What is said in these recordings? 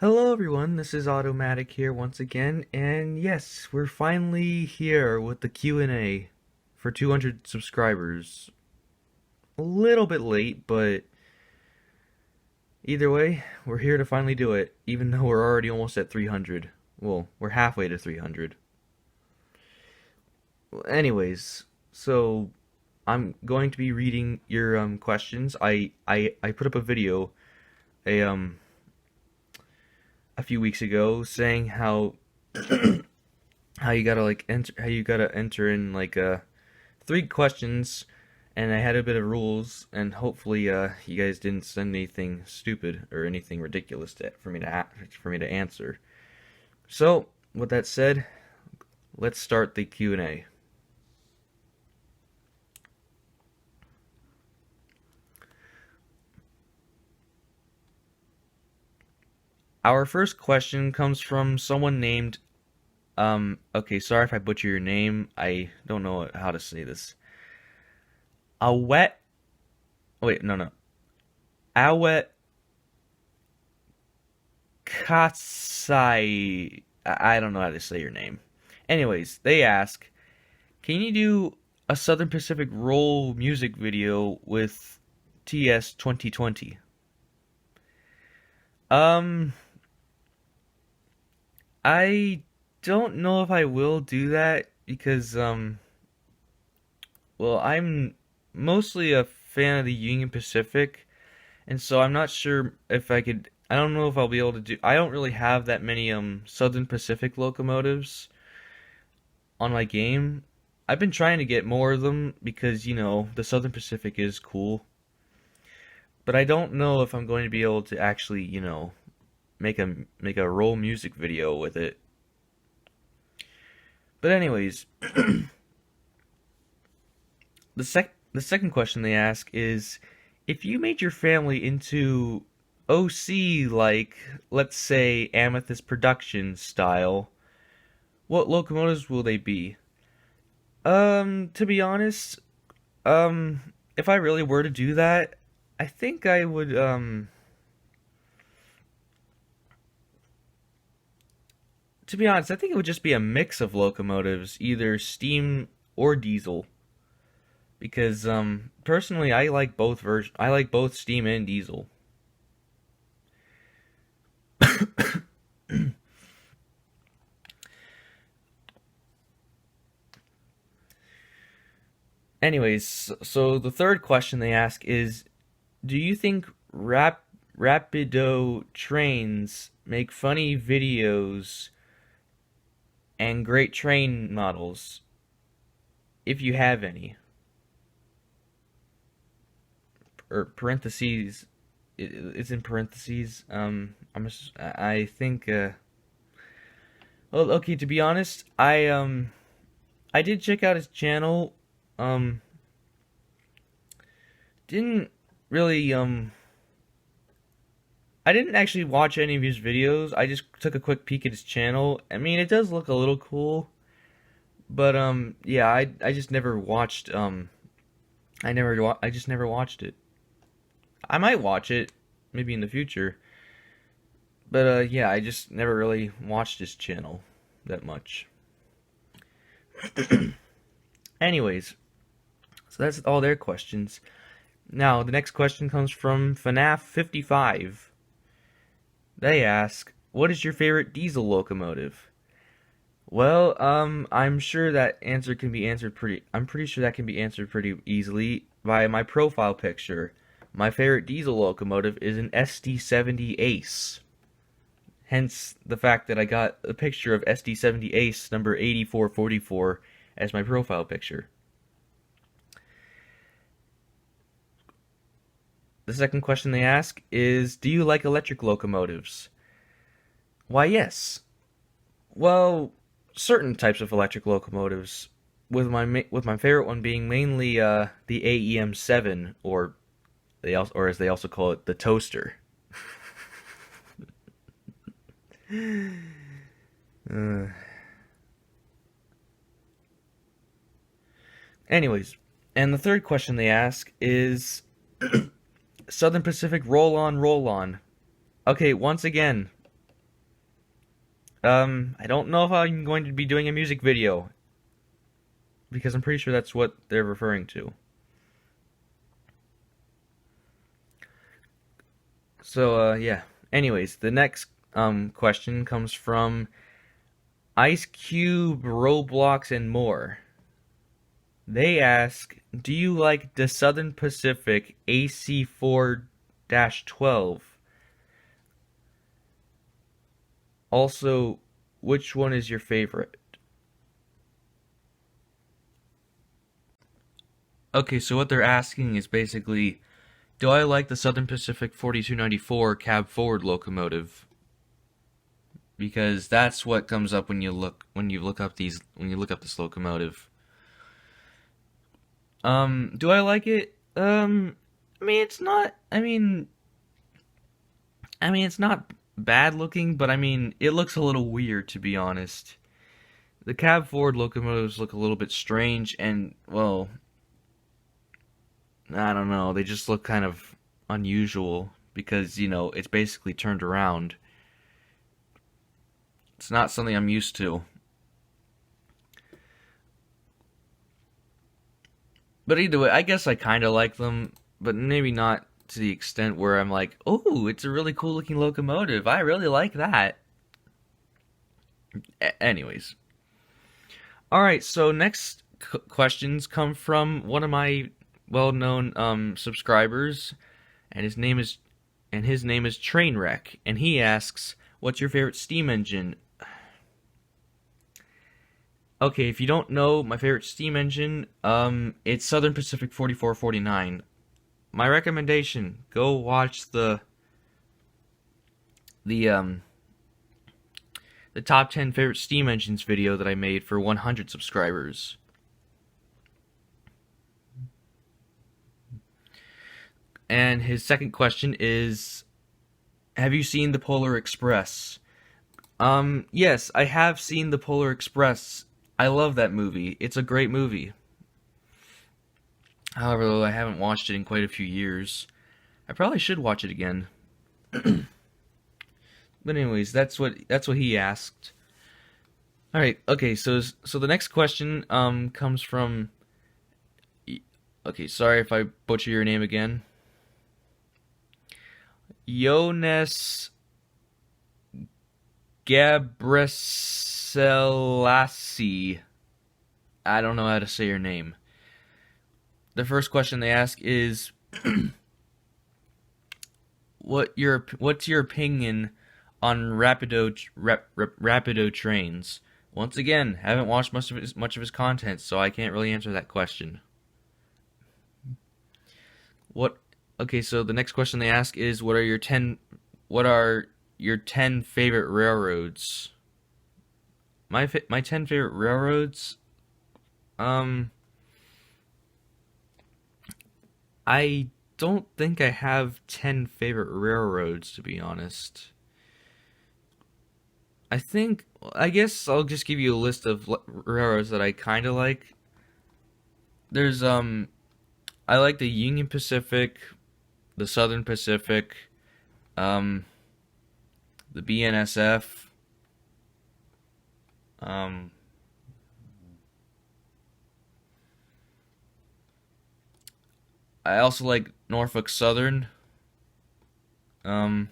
Hello everyone, this is Automatic here once again, and yes, we're finally here with the Q&A for 200 subscribers. A little bit late, but either way, we're here to finally do it, even though we're already almost at 300. Well, we're halfway to 300. Anyways, so I'm going to be reading your questions. I put up a video a a few weeks ago saying how you gotta enter in three questions, and I had a bit of rules, and hopefully you guys didn't send anything stupid or anything ridiculous for me to answer. So with that said, let's start the Q&A. Our first question comes from someone named okay, sorry if I butcher your name. I don't know how to say this. Awet. Wait, no. Awet Katsai. I don't know how to say your name. Anyways, they ask, can you do a Southern Pacific Roll music video with TS 2020? Um, I don't know if I will do that because well, I'm mostly a fan of the Union Pacific, and so I'm not sure if I could. I don't know if I'll be able to do. I don't really have that many Southern Pacific locomotives on my game. I've been trying to get more of them because the Southern Pacific is cool, but I don't know if I'm going to be able to actually make a roll music video with it. But anyways, the second question they ask is, if you made your family into OC, like let's say Amethyst Production style, what locomotives will they be? To be honest, if I really were to do that, I think I would to be honest, I think it would just be a mix of locomotives, either steam or diesel. Because personally, I like both versions. I like both steam and diesel. Anyways, so the third question they ask is, do you think Rapido trains make funny videos and great train models, if you have any? Or parentheses, it's in parentheses. I think. Well, okay. To be honest, I did check out his channel. Um, didn't really I didn't actually watch any of his videos. I just took a quick peek at his channel. I mean, it does look a little cool, but yeah, I just never watched I just never watched it. I might watch it maybe in the future, but yeah, I just never really watched his channel that much. Anyways, so that's all their questions. Now, the next question comes from FNAF55. They ask, what is your favorite diesel locomotive? Well, I'm sure that answer can be answered I'm pretty sure that can be answered pretty easily by my profile picture. My favorite diesel locomotive is an SD70 Ace. Hence the fact that I got a picture of SD70 Ace number 8444 as my profile picture. The second question they ask is, do you like electric locomotives? Why, yes. Well, certain types of electric locomotives, with my favorite one being mainly the AEM7, or as they also call it, the toaster. Uh, anyways, and the third question they ask is, Southern Pacific roll on, roll on. Okay, once again, I don't know if I'm going to be doing a music video because I'm pretty sure that's what they're referring to. So, yeah. Anyways, the next question comes from Ice Cube, Roblox, and more. They ask, do you like the Southern Pacific AC4-12? Also, which one is your favorite? Okay, so what they're asking is basically, do I like the Southern Pacific 4294 cab forward locomotive? Because that's what comes up when you look up this locomotive. Do I like it? I mean it's not it's not bad looking, but I mean it looks a little weird, to be honest. The cab forward locomotives look a little bit strange, and well, I don't know, they just look kind of unusual because, it's basically turned around. It's not something I'm used to. But either way, I guess I kind of like them, but maybe not to the extent where I'm like, oh, it's a really cool looking locomotive. I really like that. Anyways. Alright, so next questions come from one of my well-known subscribers, and his name is Trainwreck, and he asks, "What's your favorite steam engine?" Okay, if you don't know my favorite steam engine, it's Southern Pacific 4449. My recommendation: go watch the the top 10 favorite steam engines video that I made for 100 subscribers. And his second question is, have you seen the Polar Express? Yes, I have seen the Polar Express. I love that movie. It's a great movie. However, though, I haven't watched it in quite a few years. I probably should watch it again. But anyways, that's what he asked. All right. Okay. So the next question comes from. Okay. Sorry if I butcher your name again. Jonas Gebrselassie. I don't know how to say your name. The first question they ask is, what's your opinion on Rapido trains? Once again, haven't watched much of his content, so I can't really answer that question. What? Okay, so the next question they ask is, what are your 10 favorite railroads? My 10 favorite railroads. I don't think I have 10 favorite railroads, to be honest. I guess I'll just give you a list of railroads that I kind of like. There's I like the Union Pacific, the Southern Pacific, um the BNSF, um I also like Norfolk Southern. Um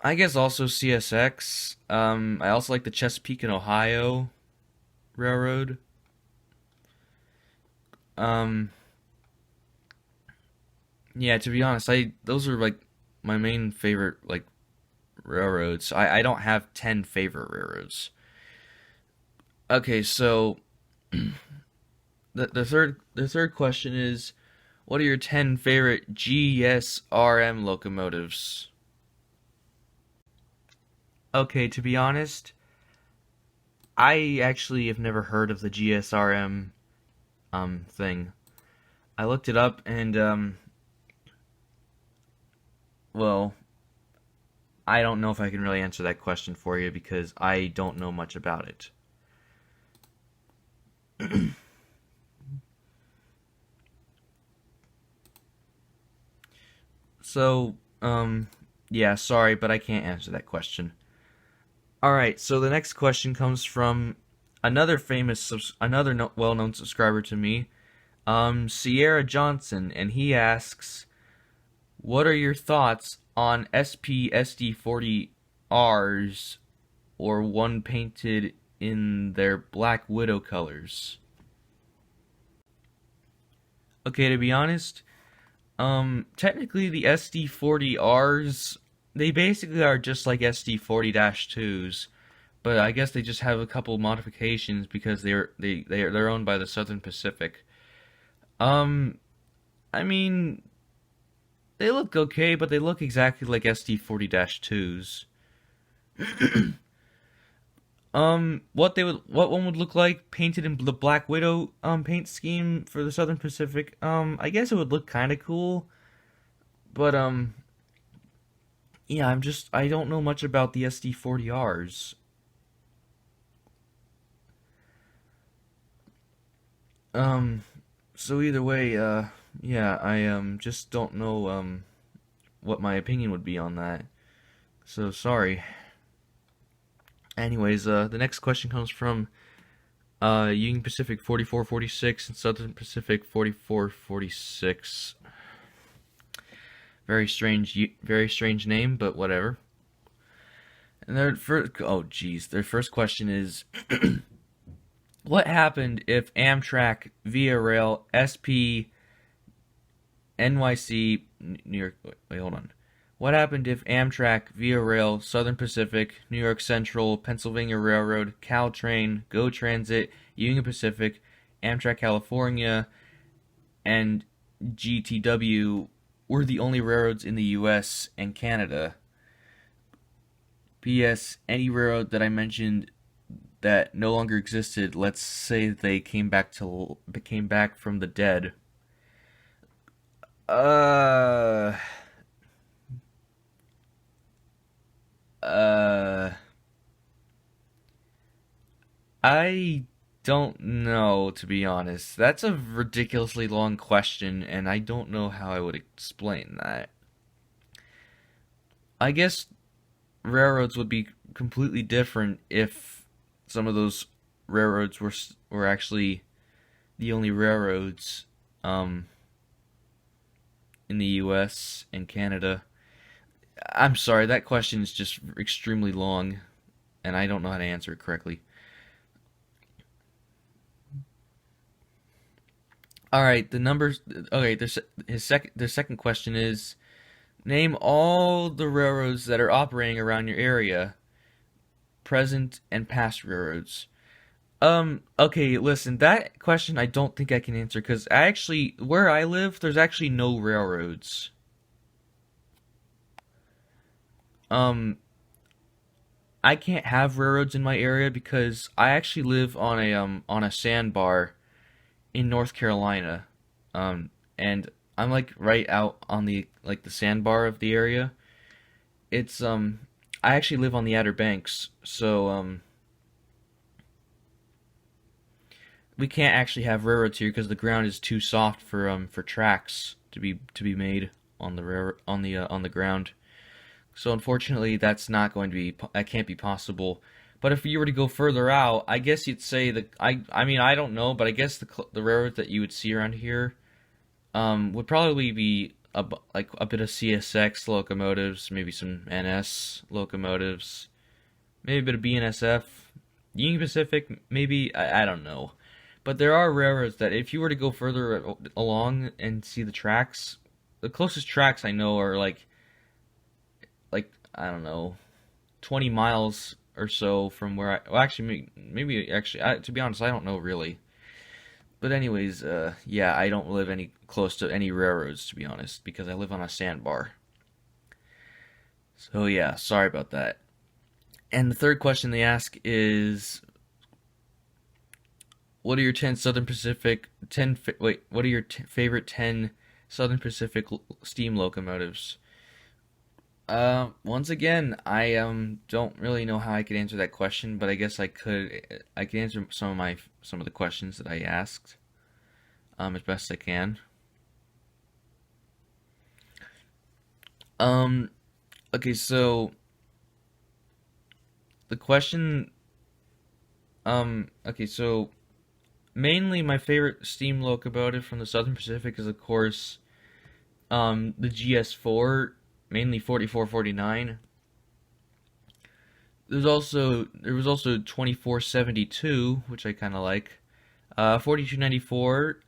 I guess also CSX. I also like the Chesapeake and Ohio Railroad. Um yeah, to be honest, I those are like my main favorite like railroads. I don't have 10 favorite railroads. Okay, so the third question is, what are your 10 favorite GSRM locomotives? Okay, to be honest, I actually have never heard of the GSRM thing. I looked it up and well, I don't know if I can really answer that question for you because I don't know much about it. So, Yeah, sorry, but I can't answer that question. All right, so the next question comes from another another well-known subscriber to me, Sierra Johnson, and he asks, "What are your thoughts on SPSD40Rs or one painted in their Black Widow colors?" Okay, to be honest, technically the SD40Rs, they basically are just like SD40-2s, but I guess they just have a couple modifications because they're owned by the Southern Pacific. Um, I mean, they look okay, but they look exactly like SD40-2s. What one would look like painted in the Black Widow paint scheme for the Southern Pacific. I guess it would look kind of cool, but yeah, I don't know much about the SD40Rs. Um, so either way, yeah, I just don't know what my opinion would be on that. So sorry. Anyways, the next question comes from Union Pacific 4446 and Southern Pacific 4446. Very strange name, but whatever. And their first question is, what happened if Amtrak, Via Rail, SP, NYC, New York? Wait, hold on. What happened if Amtrak, Via Rail, Southern Pacific, New York Central, Pennsylvania Railroad, Caltrain, Go Transit, Union Pacific, Amtrak California, and GTW were the only railroads in the US and Canada? P.S. Any railroad that I mentioned that no longer existed, let's say they came back from the dead. Uh, uh, I don't know, to be honest. That's a ridiculously long question, and I don't know how I would explain that. I guess railroads would be completely different if some of those railroads were actually the only railroads in the U.S. and Canada. I'm sorry, that question is just extremely long, and I don't know how to answer it correctly. All right, the numbers. Okay, their second question is: name all the railroads that are operating around your area, present and past railroads. Okay, listen, that question I don't think I can answer because where I live, there's actually no railroads. Um, I can't have railroads in my area because I actually live on a sandbar in North Carolina. And I'm like right out on the sandbar of the area. It's I actually live on the Outer Banks, so we can't actually have railroads here because the ground is too soft for tracks to be made on the on the ground. So unfortunately, that can't be possible. But if you were to go further out, I guess you'd say that I mean I don't know, but I guess the railroad that you would see around here would probably be like a bit of CSX locomotives, maybe some NS locomotives, maybe a bit of BNSF, Union Pacific, maybe I don't know. But there are railroads that if you were to go further along and see the tracks, the closest tracks I know are like I don't know, 20 miles or so from where I well actually maybe actually to be honest I don't know really. But anyways, yeah, I don't live any close to any railroads to be honest because I live on a sandbar. So yeah, sorry about that. And the third question they ask is, what are your 10 Southern Pacific 10 wait, what are your favorite 10 Southern Pacific steam locomotives? Once again, I don't really know how I could answer that question, but I guess I could answer some of the questions that I asked as best I can. Um Okay, so the question, okay, so mainly my favorite steam locomotive from the Southern Pacific is, of course, the GS4, mainly 4449. There was also 2472, which I kind of like. 4294.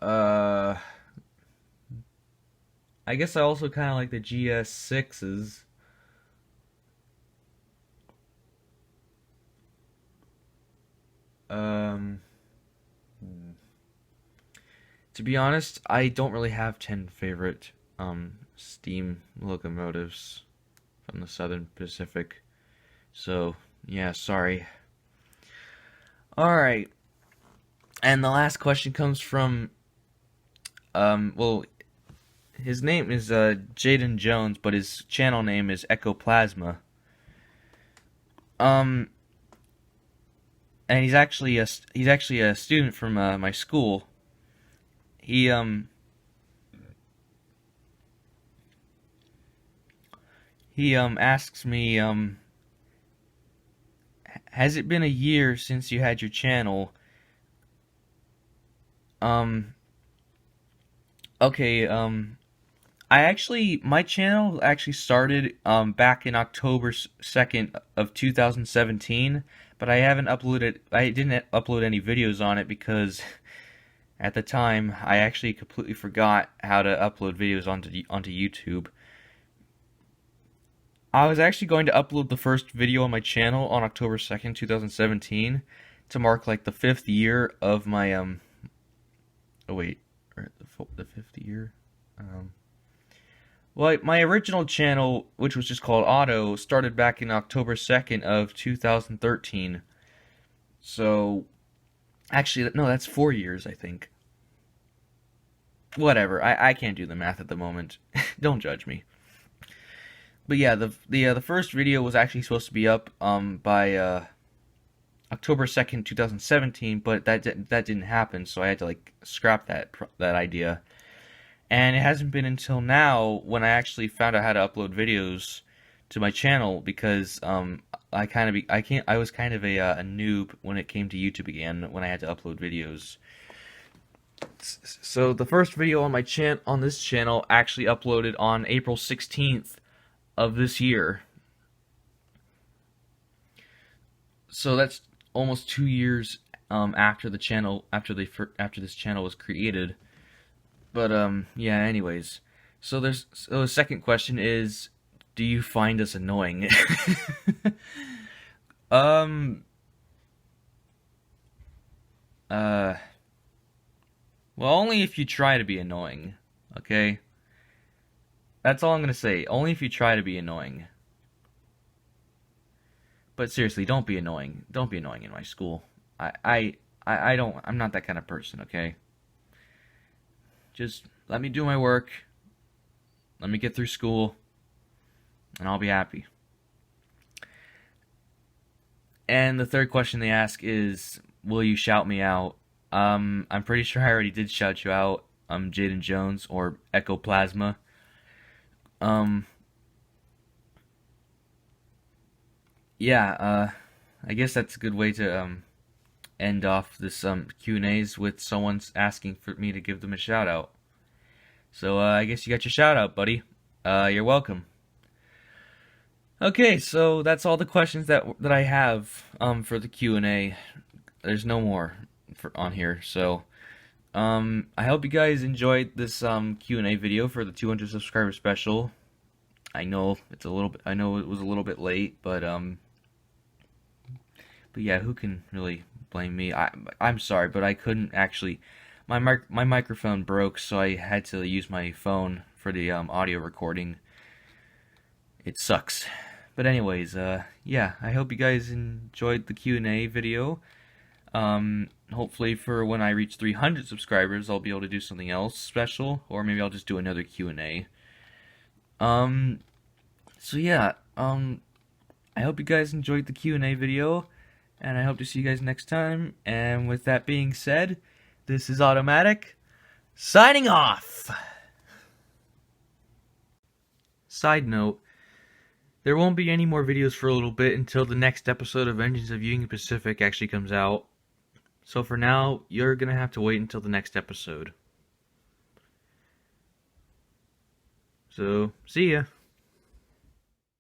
Uh, I guess I also kind of like the GS6s. Um, to be honest, I don't really have 10 favorite steam locomotives from the Southern Pacific. So, yeah, sorry. All right. And the last question comes from well, his name is Jaden Jones, but his channel name is Ecoplasma. Um, and he's actually a student from my school. He um he asks me, has it been a year since you had your channel? Um okay, my channel actually started back in October 2nd of 2017, but I didn't upload any videos on it because at the time I actually completely forgot how to upload videos onto YouTube. I was actually going to upload the first video on my channel on October 2nd, 2017 to mark like the 5th year of my oh wait, or the 5th year. Um Well, my original channel, which was just called Auto, started back in October 2nd of 2013. So, actually, no, that's 4 years, I think. Whatever, I can't do the math at the moment. Don't judge me. But yeah, the first video was actually supposed to be up by October 2nd, 2017, but that didn't happen, so I had to like scrap that idea. And it hasn't been until now when I actually found out how to upload videos to my channel because I was kind of a noob when it came to YouTube again when I had to upload videos. So the first video on on this channel actually uploaded on April 16th of this year. So that's almost 2 years after after this channel was created. But yeah, anyways. So the second question is, do you find us annoying? um uh well, only if you try to be annoying, okay? That's all I'm going to say. Only if you try to be annoying. But seriously, don't be annoying. Don't be annoying in my school. I'm not that kind of person, okay? Just let me do my work. Let me get through school and I'll be happy. And the third question they ask is, will you shout me out? I'm pretty sure I already did shout you out. I'm Jaden Jones or Ecoplasma. Um, yeah, I guess that's a good way to end off this Q&As with someone's asking for me to give them a shout out. So I guess you got your shout out, buddy. You're welcome. Okay, so that's all the questions that I have for the Q&A. There's no more on here. So I hope you guys enjoyed this Q&A video for the 200 subscriber special. I know it was a little bit late, but yeah, who can really blame me? I'm sorry, but I couldn't actually. My microphone broke, so I had to use my phone for the audio recording. It sucks. But anyways, yeah, I hope you guys enjoyed the Q&A video. Hopefully for when I reach 300 subscribers, I'll be able to do something else special, or maybe I'll just do another Q&A. So yeah, I hope you guys enjoyed the Q&A video, and I hope to see you guys next time. And with that being said, This is Automatic, signing off. Side note, there won't be any more videos for a little bit until the next episode of Engines of Union Pacific actually comes out. So for now, you're gonna have to wait until the next episode. So, see ya.